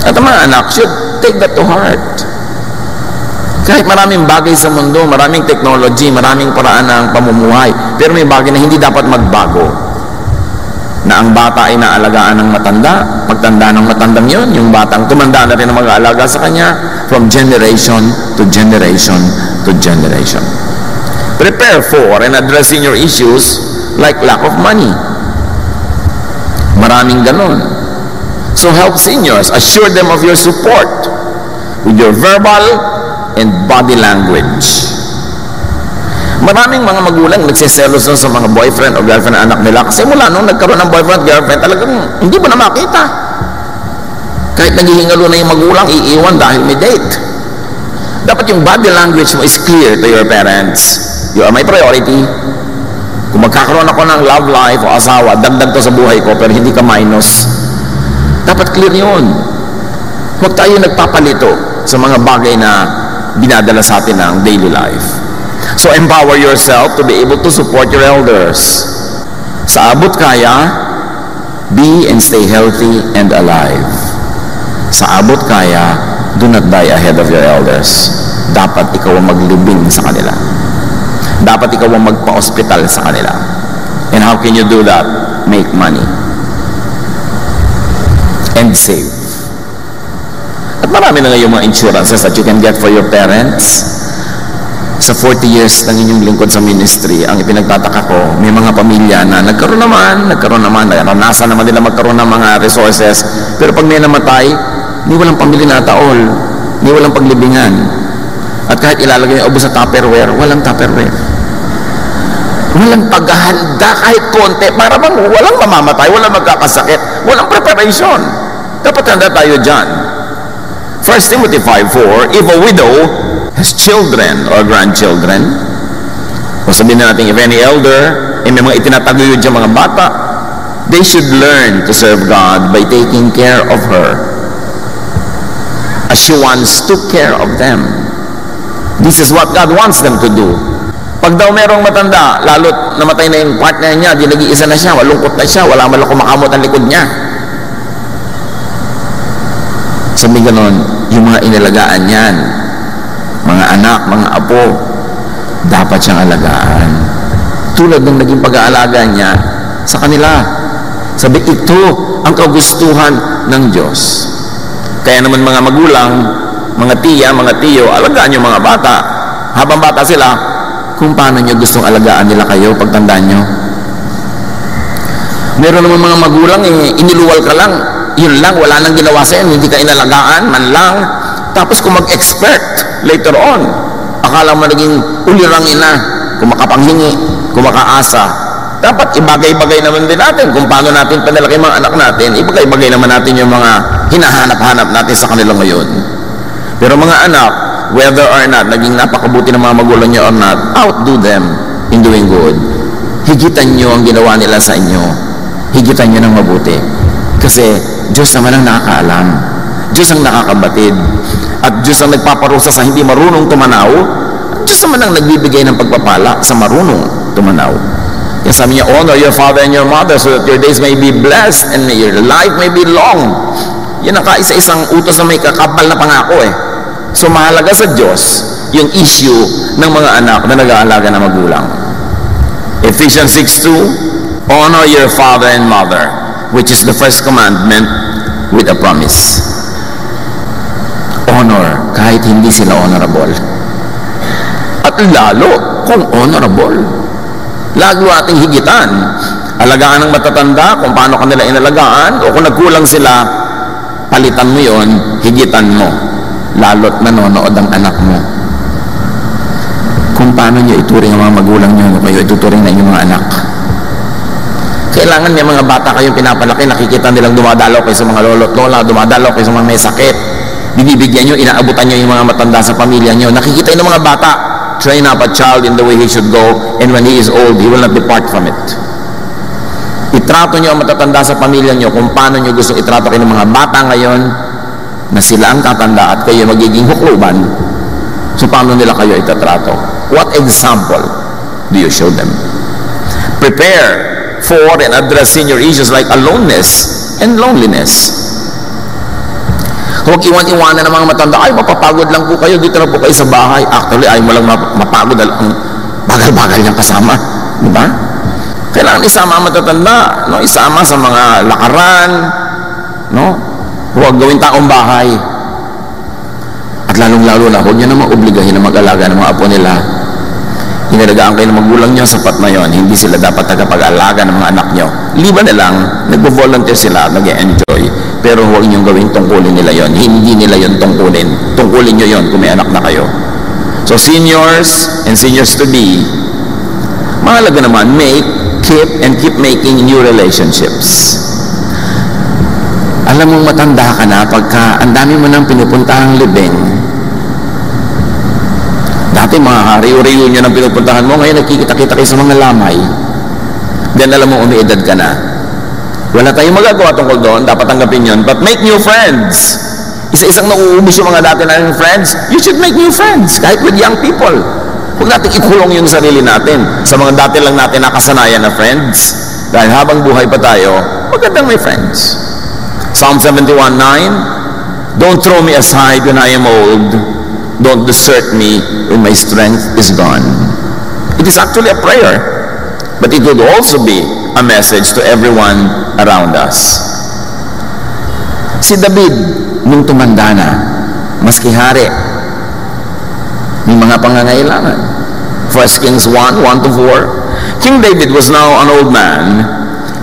A: At ang mga anak should take that to heart. Kahit maraming bagay sa mundo, maraming technology, maraming paraan ng pamumuhay, pero may bagay na hindi dapat magbago. Na ang bata ay naalagaan ng matanda, pagtanda ng matandang yon, yung batang tumanda na rin ang mag-aalaga sa kanya, from generation to generation to generation. Prepare for and addressing your issues like lack of money. Maraming ganon. So help seniors, assure them of your support with your verbal and body language. Maraming mga magulang nagsiselos sa mga boyfriend o girlfriend na anak nila kasi mula nung nagkaroon ng boyfriend at girlfriend talagang hindi mo na makita. Kahit naghihingalo na yung magulang, iiwan dahil may date. Dapat yung body language mo is clear to your parents. You are my priority. Kung magkakaroon ako ng love life o asawa, dagdag to sa buhay ko pero hindi ka minus. Dapat clear yun. Huwag tayo nagpapalito sa mga bagay na binadala sa atin ng daily life. So empower yourself to be able to support your elders. Sa abot kaya, be and stay healthy and alive. Sa abot kaya, do not die ahead of your elders. Dapat ikaw ang maglibing sa kanila. Dapat ikaw ang magpa-hospital sa kanila. And how can you do that? Make money. And save. At marami na ngayong mga insurances that you can get for your parents. Sa 40 years ng inyong lingkod sa ministry, ang ipinagtataka ko, may mga pamilya na nagkaroon naman, naranasan naman nila magkaroon ng mga resources, pero pag may namatay, ni walang pamilya na taol, ni walang paglibingan. At kahit ilalagay yung ubos sa Tupperware, walang Tupperware. Walang paghahanda kahit konti, para bang walang mamamatay, walang magkakasakit, walang preparation. Dapat handa tayo dyan. 1 Timothy 5:4, if a widow has children or grandchildren, o sabihin natin, if any elder, may mga itinataguyod dyan mga bata, they should learn to serve God by taking care of her as she once took care of them. This is what God wants them to do. Pag daw merong matanda, lalo't namatay na yung partner niya, di nag-iisa na siya, walungkot na siya, wala man lang kumakamot ang likod niya. Sabi ganon, yung mga inalagaan niyan, mga anak, mga apo, dapat siyang alagaan. tulad ng naging pag-aalaga niya sa kanila. Sabi, ito ang kagustuhan ng Diyos. Kaya naman mga magulang, mga tiya, mga tiyo, alagaan yung mga bata. Habang bata sila, kung paano nyo gustong alagaan nila kayo pagtandaan nyo. Meron naman mga magulang, iniluwal ka lang, yun lang, wala nang ginawa sa'yo, hindi ka inalagaan, man lang. Tapos kung mag-expect later on, akala mo naging ulirangin na, kung makapanghingi, kung makaasa. Dapat ibagay-bagay naman din natin kung paano natin panalaki mga anak natin. Ibagay-bagay naman natin yung mga hinahanap-hanap natin sa kanila ngayon. Pero mga anak, whether or not naging napakabuti ng mga magulang nyo or not, outdo them in doing good. Higitan nyo ang ginawa nila sa inyo. Higitan nyo ng mabuti. Kasi Diyos naman ang nakakaalam. Diyos ang nakakabatid. At Diyos ang nagpaparusa sa hindi marunong tumanaw. Diyos naman ang nagbibigay ng pagpapala sa marunong tumanaw. Kaya sabi niya, honor your father and your mother so that your days may be blessed and your life may be long. Yan ang kaisa-isang utos na may kakapal na pangako eh. So mahalaga sa Diyos yung issue ng mga anak na nag-aalaga na magulang. Ephesians 6:2, honor your father and mother, which is the first commandment with a promise. Honor kahit hindi sila honorable. At lalo kung honorable. Lalo ating higitan. Alagaan ng matatanda kung paano kanila inalagaan, o kung nagkulang sila, palitan mo yon, higitan mo. Lalo't nanonood ang anak mo. Kung paano nyo ituring ang mga magulang nyo, kayo ituturing na inyong mga anak. Kailangan may mga bata kayong pinapalaki, nakikita nilang dumadalaw kayo sa mga lolo't lola, dumadalaw kayo sa mga may sakit. Binibigyan nyo, inaabutan nyo yung mga matanda sa pamilya nyo. Nakikita yung mga bata, train up a child in the way he should go, and when he is old, he will not depart from it. Itrato nyo ang matatanda sa pamilya nyo kung paano nyo gusto itrato kayo ng mga bata ngayon na sila ang tatanda at kayo magiging hukluban. So paano nila kayo itatrato? What example do you show them? Prepare for and address senior issues like aloneness and loneliness. Huwag iwan-iwanan ng mga matanda, ay mapapagod lang po kayo, dito na po kayo sa bahay. Actually, ay mo lang mapagod, ang bagal-bagal niyang kasama. Diba? Kailangan isama ang matatanda, no? Isama sa mga lakaran, no? Huwag gawin taong bahay. At lalong-lalo na, huwag niyo na maobligahin na mag-alaga ng mga apo nila. Inalagaan kayo ng magulang niyo, sapat na yon. Hindi sila dapat tagapag-alaga ng mga anak niyo. Liban na lang, nagbo-volunteer sila, nag-enjoy. Pero huwag niyong gawing tungkulin nila yon. Hindi nila yon tungkulin. Tungkulin niyo yon kung may anak na kayo. So seniors and seniors to be, mahalaga naman, keep making new relationships. Alam mong matanda ka na pagka ang dami mo nang pinupuntahang libing. Dati mga reunion ang pinupuntahan mo, ngayon nakikita-kita kayo sa mga lamay. Then alam mo, umiedad ka na. Wala tayong magagawa tungkol doon, dapat tanggapin yun. But make new friends. Isa-isang nauubos yung mga dati nating friends. You should make new friends, kahit with young people. Huwag natin ikulong yung sarili natin sa mga dati lang natin nakasanayan na friends. Dahil habang buhay pa tayo, magandang may friends. Psalm 71:9, don't throw me aside when I am old. Don't desert me when my strength is gone. It is actually a prayer, but it would also be a message to everyone around us. Si David, nung tumanda na, maski hari, may mga pangangailangan. 1 Kings 1:1-4. King David was now an old man,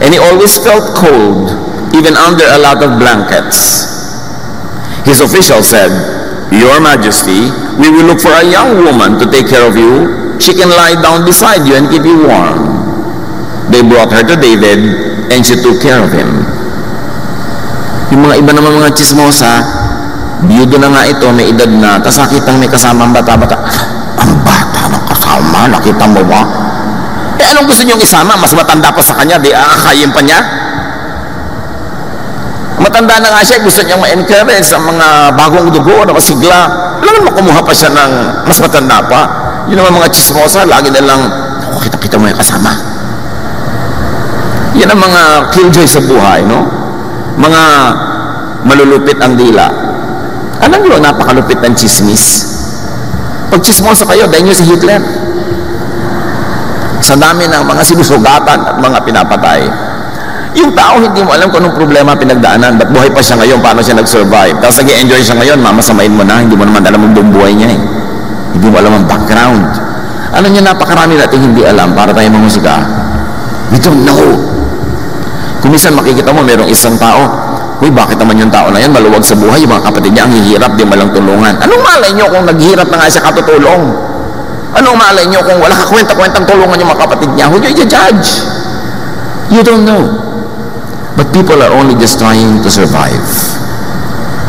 A: and he always felt cold, even under a lot of blankets. His official said, "Your Majesty, we will look for a young woman to take care of you. She can lie down beside you and keep you warm." They brought her to David, and she took care of him. Yung mga iba naman mga chismosa, biyudo na nga ito, may edad na, tapos nakitang may kasama ang bata-bata. Ang bata ng kasama, nakita mo ba? Anong gusto niyong isama? Mas matanda pa sa kanya, di aakayin pa niya? Matanda na nga siya, gusto niyang ma-encourage sa mga bagong dugo na masigla. Alam mo, kumuha pa siya ng mas matanda pa. Yun naman mga chismosa, lagi na lang, kita-kita mo yung kasama. Yan ang mga killjoy sa buhay, no? Mga malulupit ang dila. Alam nyo, napakalupit ng chismis. Pag chismosa kayo, dahil nyo si Hitler. sa dami ng mga sinusugatan at mga pinapatay. Yung tao, hindi mo alam kung anong problema pinagdaanan, ba't buhay pa siya ngayon, paano siya nag-survive. Tapos nag-enjoy siya ngayon, mamasamain mo na, hindi mo naman alam ang buong buhay niya eh. Hindi mo alam ang background. Alam niyo, napakarami natin hindi alam para tayo mamusika. We don't know. Kung minsan makikita mo, merong isang tao, uy, bakit naman yung tao na yan, maluwag sa buhay, yung mga kapatid niya, ang hihirap, di malang tulungan. Anong malay niyo kung naghihirap na nga siya katutulong? Anong malay niyo kung wala ka kwenta-kwentang tulungan yung mga kapatid niya? Who do you judge? You don't know. But people are only just trying to survive.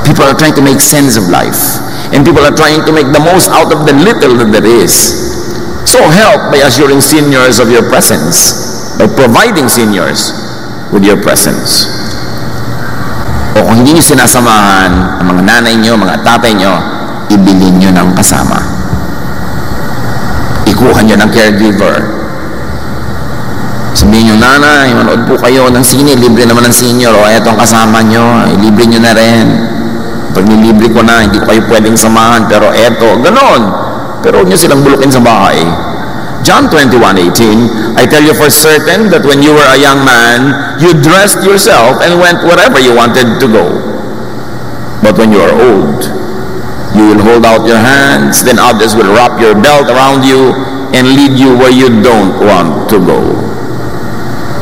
A: People are trying to make sense of life. And people are trying to make the most out of the little that there is. So help by assuring seniors of your presence, by providing seniors with your presence. O kung hindi nyo sinasamahan ang mga nanay nyo, mga tatay nyo, ibilin nyo ng kasama. Ikuha nyo ng caregiver. Sabihin nyo, nanay, manood po kayo ng sine, libre naman ng senior, o etong kasama nyo, libre nyo na rin. Pag nilibre ko na, hindi ko kayo pwedeng samahan, pero eto, ganon. Pero huwag nyo silang bulukin sa bahay. John 21:18, I tell you for certain that when you were a young man, you dressed yourself and went wherever you wanted to go. But when you are old, you will hold out your hands, then others will wrap your belt around you and lead you where you don't want to go.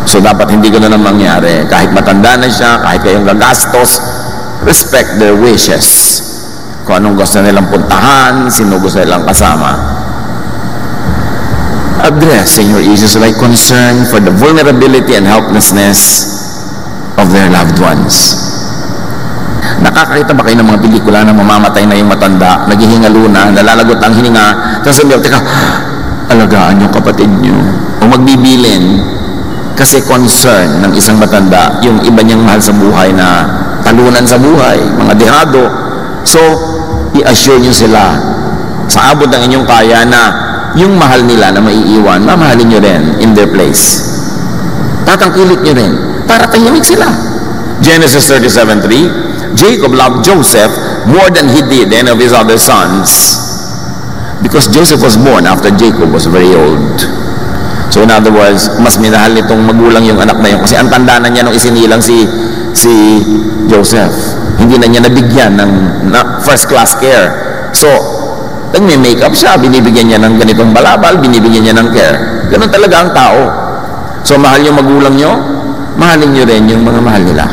A: So dapat hindi ganoon ang mangyari. Kahit matanda na siya, kahit kayong gagastos, respect their wishes. Kung anong gusto nilang puntahan, sino gusto nilang kasama. Address, Senior issues like concern for the vulnerability and helplessness of their loved ones. Nakakita ba kayo ng mga pelikula na mamamatay na yung matanda, naghihingalo na, nalalagot ang hininga, tapos sabi, teka, alagaan yung kapatid nyo, o magbibilin, kasi concern ng isang matanda, yung iba niyang mahal sa buhay na talunan sa buhay, mga dehado. So, i-assure nyo sila, sa abot ng inyong kaya na, yung mahal nila na maiiwan, mamahalin nyo rin in their place. Tatangkilik nyo rin para tahimik sila. Genesis 37:3, Jacob loved Joseph more than he did any of his other sons because Joseph was born after Jacob was very old. So in other words, mas minahal nitong magulang yung anak na yun kasi ang tanda na niya nung isinilang si Joseph. Hindi na niya nabigyan ng first class care. So nagme-makeup siya, binibigyan niya ng ganitong balabal, binibigyan niya ng care. Ganun talaga ang tao. So, mahal yung magulang nyo, mahalin nyo rin yung mga mahal nila.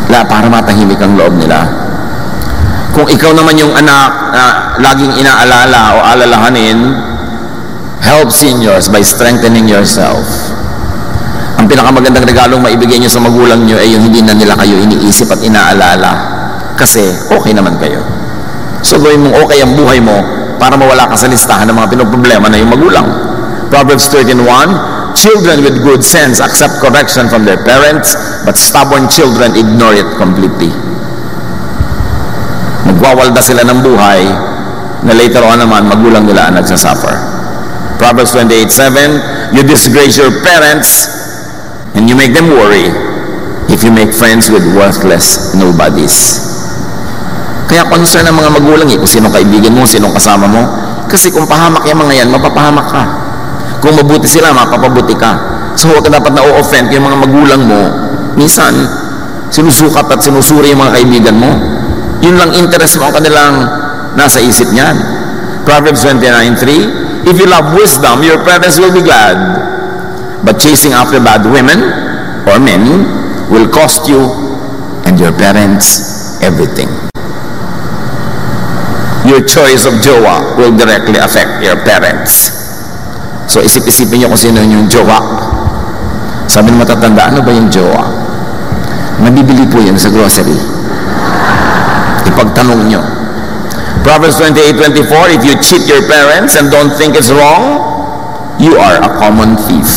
A: Para matahimik ang loob nila. Kung ikaw naman yung anak na laging inaalala o alalahanin, help seniors by strengthening yourself. Ang pinakamagandang regalong maibigay nyo sa magulang nyo ay yung hindi na nila kayo iniisip at inaalala. Kasi okay naman kayo. So gawin mong okay ang buhay mo para mawala ka sa listahan ng mga pinoproblema na yung magulang. Proverbs 13:1, children with good sense accept correction from their parents, but stubborn children ignore it completely. Magwawalda sila ng buhay na later on naman magulang nila ang nagsasuffer. Proverbs 28:7, you disgrace your parents and you make them worry if you make friends with worthless nobodies. Kaya concern ng mga magulang kung sinong kaibigan mo, sinong kasama mo. Kasi kung pahamak yung mga yan, mapapahamak ka. Kung mabuti sila, mapapabuti ka. So huwag ka dapat na-offend yung mga magulang mo. Minsan, sinusukat at sinusuri yung mga kaibigan mo. Yun lang interest mo ang kanilang nasa isip niyan. Proverbs 29:3, if you love wisdom, your parents will be glad. But chasing after bad women or men will cost you and your parents everything. Your choice of jowa will directly affect your parents. So isip-isipin nyo kung sino yung jowa. Sabi ng matatanda, ano ba yung jowa? Mabibili po yan sa grocery. Ipagtanong nyo. Proverbs 28:24, if you cheat your parents and don't think it's wrong, you are a common thief.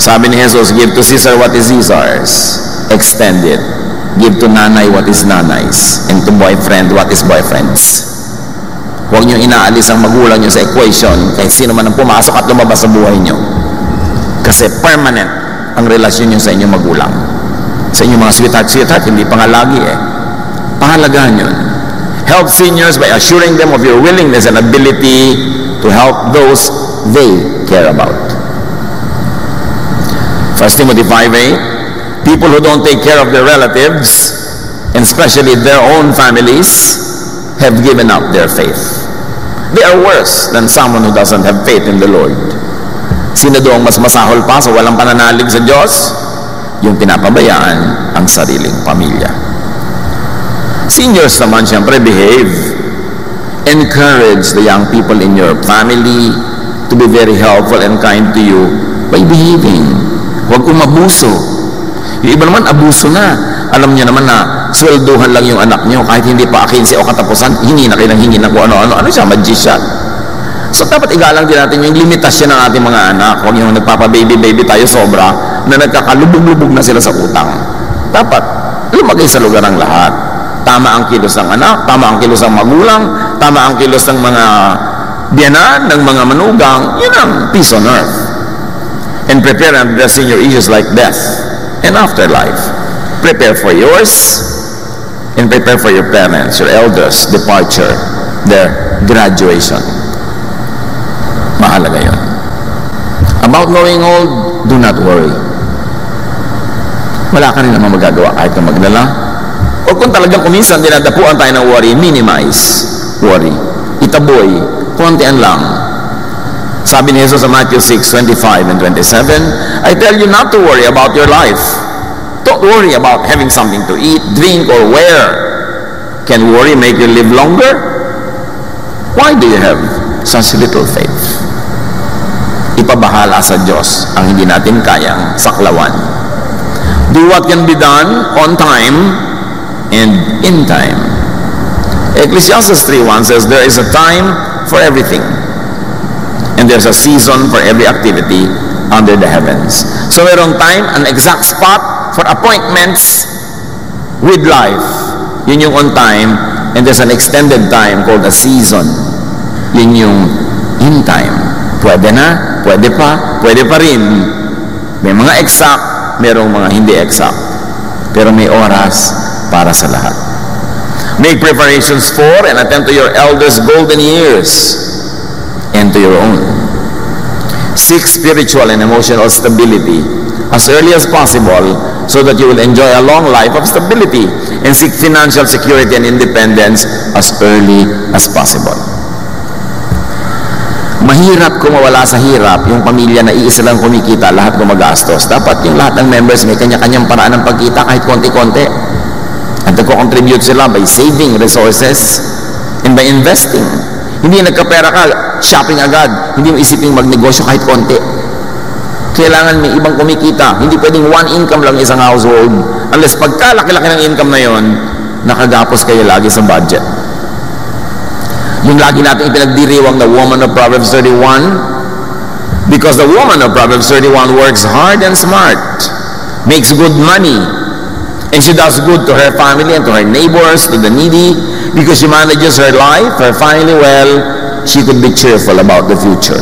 A: Sabi ni Jesus, give to Caesar what is Caesar's. Extend it. Give to nanay what is nanay's, and to boyfriend what is boyfriend's. Huwag nyo inaalis ang magulang nyo sa equation kahit sino man ang pumasok at lumabas sa buhay nyo. Kasi permanent ang relasyon nyo sa inyong magulang. Sa inyong mga sweetheart, hindi pa nga lagi Pahalagahan yun. Help seniors by assuring them of your willingness and ability to help those they care about. 1 Timothy 5:8, people who don't take care of their relatives, and especially their own families, have given up their faith. They are worse than someone who doesn't have faith in the Lord. Sino doong mas masahol pa sa walang pananalig sa Diyos? Yung pinapabayaan ang sariling pamilya. Seniors naman, siyempre, behave. Encourage the young people in your family to be very helpful and kind to you by behaving. Huwag umabuso. Yung iba naman, abuso na. Alam niyo naman na swelduhan lang yung anak niyo kahit hindi pa 15 o katapusan, hingi na kayo ng hingi na kung ano-ano. Ano siya? Magician. So dapat igalang din natin yung limitasyon ng ating mga anak. Huwag yung nagpapa-baby tayo sobra na nagkakalubog-lubog na sila sa utang. Dapat lumagay sa lugar ng lahat. Tama ang kilos ng anak, tama ang kilos ng magulang, tama ang kilos ng mga biyanan, ng mga manugang. Yun ang peace on earth. And prepare and address your issues like death and afterlife. Prepare for yours and prepare for your parents, your elders' departure, their graduation. Mahalaga yun. About growing old, do not worry. Wala ka rin naman magagawa kahit ka maglala. O kung talagang kuminsan dinadapuan tayo ng worry, minimize worry. Itaboy, kontian lang. Sabi ni Jesus sa Matthew 6:25 and 27, I tell you not to worry about your life. Don't worry about having something to eat, drink, or wear. Can worry make you live longer? Why do you have such little faith? Ipabahala sa Diyos ang hindi natin kayang saklawan. Do what can be done on time and in time. Ecclesiastes 3:1 says, there is a time for everything, and there's a season for every activity under the heavens. So mayroong time, an exact spot for appointments with life. Yun yung on time, and there's an extended time called a season. Yun yung in time. Pwede na, pwede pa rin. May mga exact, mayroong mga hindi exact. Pero may oras para sa lahat. Make preparations for and attend to your elders' golden years and to your own. Seek spiritual and emotional stability as early as possible so that you will enjoy a long life of stability, and seek financial security and independence as early as possible. Mahirap kung mawala sa hirap yung pamilya na iisa lang kumikita, lahat gumagastos. Dapat yung lahat ng members may kanya-kanyang paraan ng pagkita kahit konti-konti. At nagko-contribute sila by saving resources and by investing. Hindi nagkapera ka, shopping agad. Hindi mo isipin magnegosyo kahit konti. Kailangan may ibang kumikita. Hindi pwedeng one income lang isang household. Unless pagkalaki-laki ng income na yon, nakagapos kayo lagi sa budget. Yung lagi natin ipinagdiriwang na woman of Proverbs 31, because the woman of Proverbs 31 works hard and smart, makes good money, and she does good to her family and to her neighbors, to the needy, because she manages her life, her family well, she could be cheerful about the future.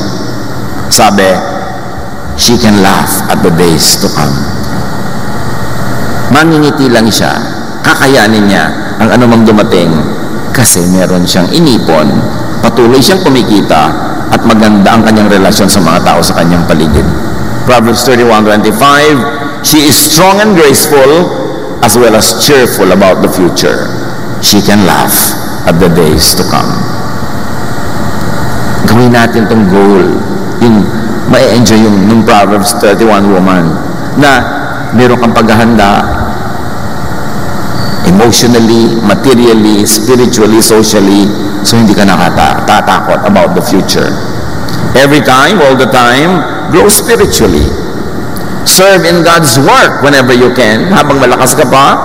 A: Sabi, she can laugh at the days to come. Mangingiti lang siya, kakayanin niya ang anumang dumating kasi meron siyang inipon, patuloy siyang kumikita, at maganda ang kanyang relasyon sa mga tao sa kanyang paligid. Proverbs 31:25, she is strong and graceful as well as cheerful about the future. She can laugh at the days to come. Gawin natin itong goal, yung ma-enjoy yung Proverbs 31 woman, na meron kang paghahanda emotionally, materially, spiritually, socially, so hindi ka nakatatakot about the future. Every time, all the time, grow spiritually. Serve in God's work whenever you can, habang malakas ka pa.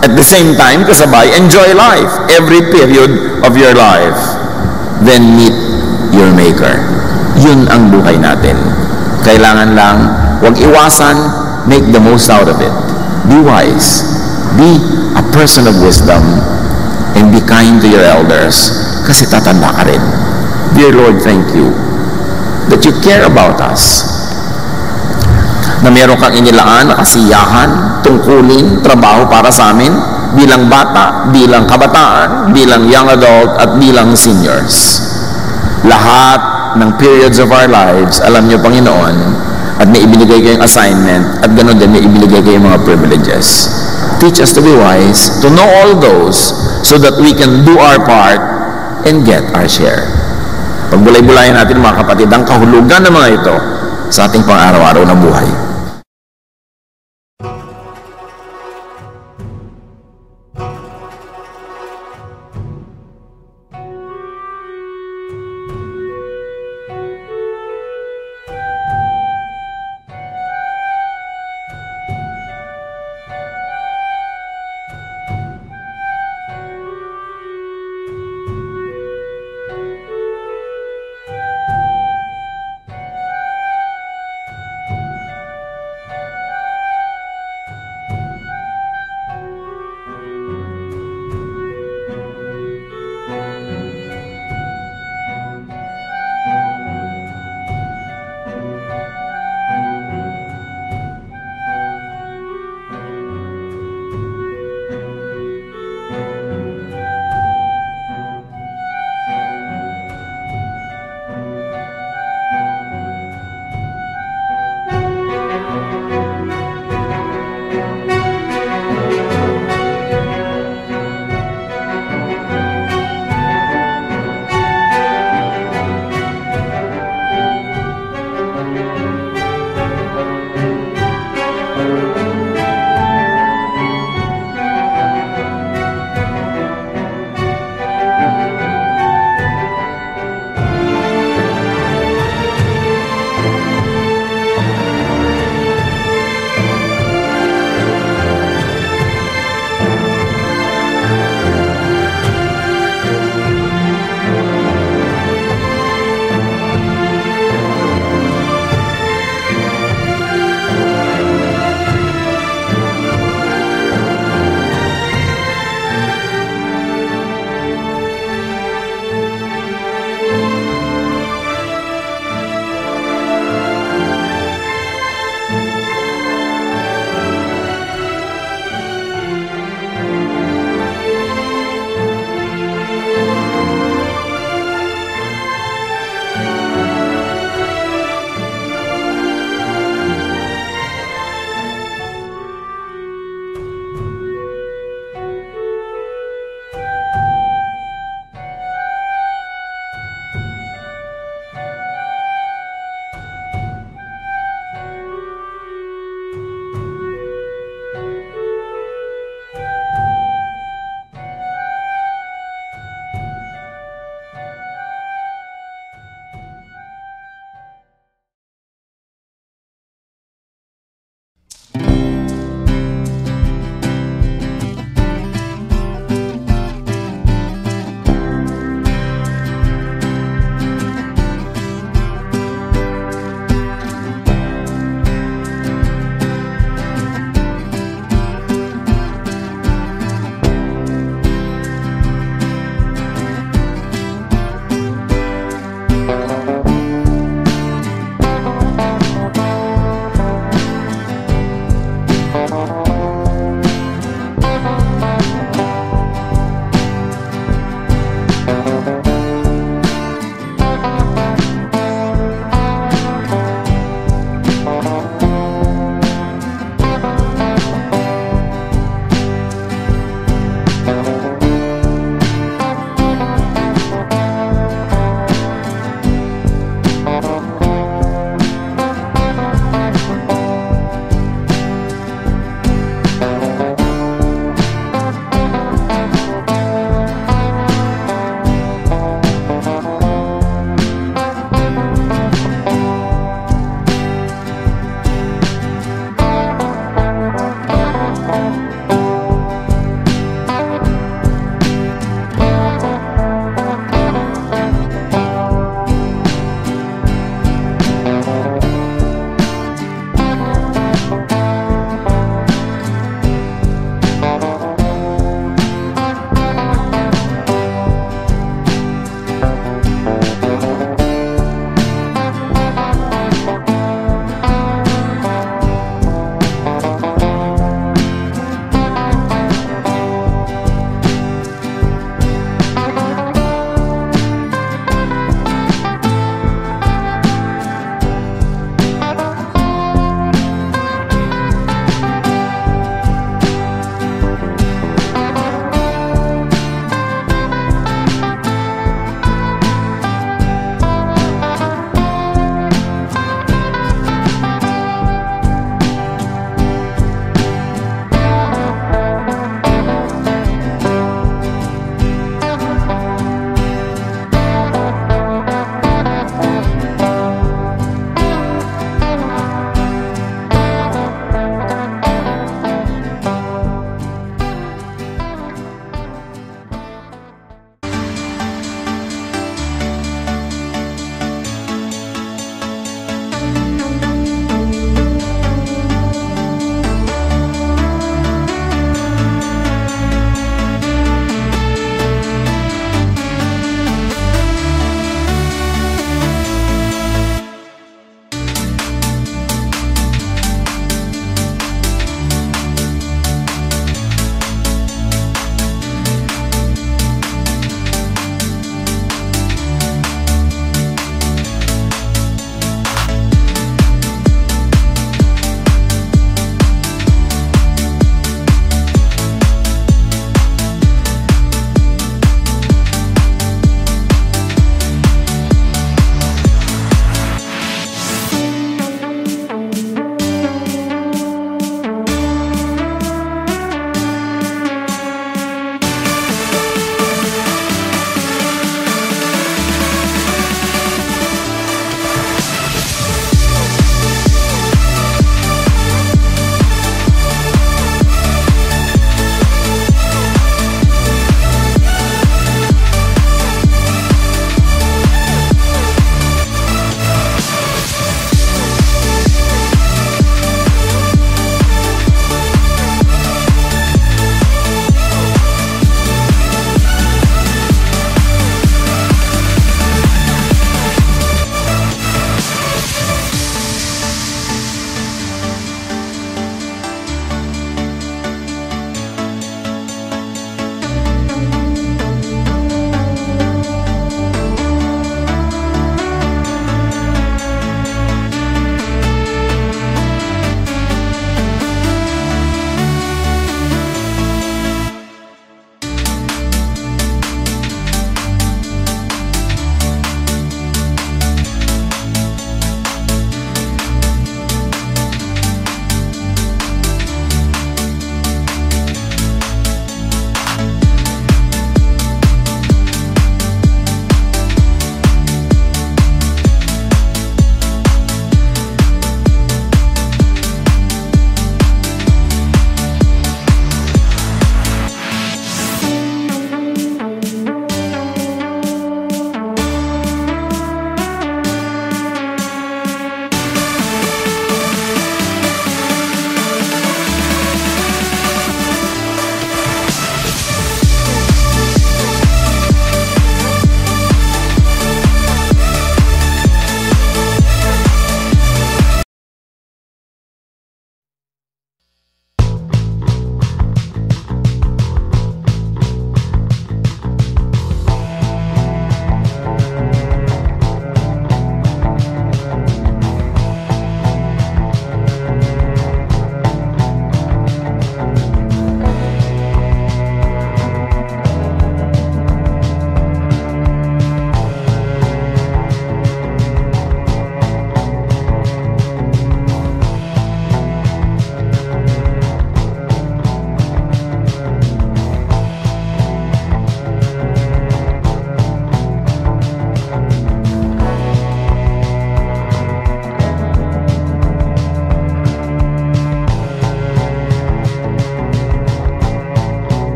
A: At the same time, kasabay, enjoy life, every period of your life. Then meet your Maker. Yun ang buhay natin. Kailangan lang, huwag iwasan, make the most out of it. Be wise. Be a person of wisdom and be kind to your elders kasi tatanda ka rin. Dear Lord, thank you that you care about us, na meron kang inilaan na kasiyahan, tungkulin, trabaho para sa amin bilang bata, bilang kabataan, bilang young adult, at bilang seniors. Lahat lahat ng periods of our lives, alam niyo, Panginoon, at may ibinigay kayong assignment, at ganoon din may ibinigay kayong mga privileges. Teach us to be wise, to know all those, so that we can do our part and get our share. Pagbulay-bulayan natin, mga kapatid, ang kahulugan ng mga ito sa ating pang-araw-araw na buhay.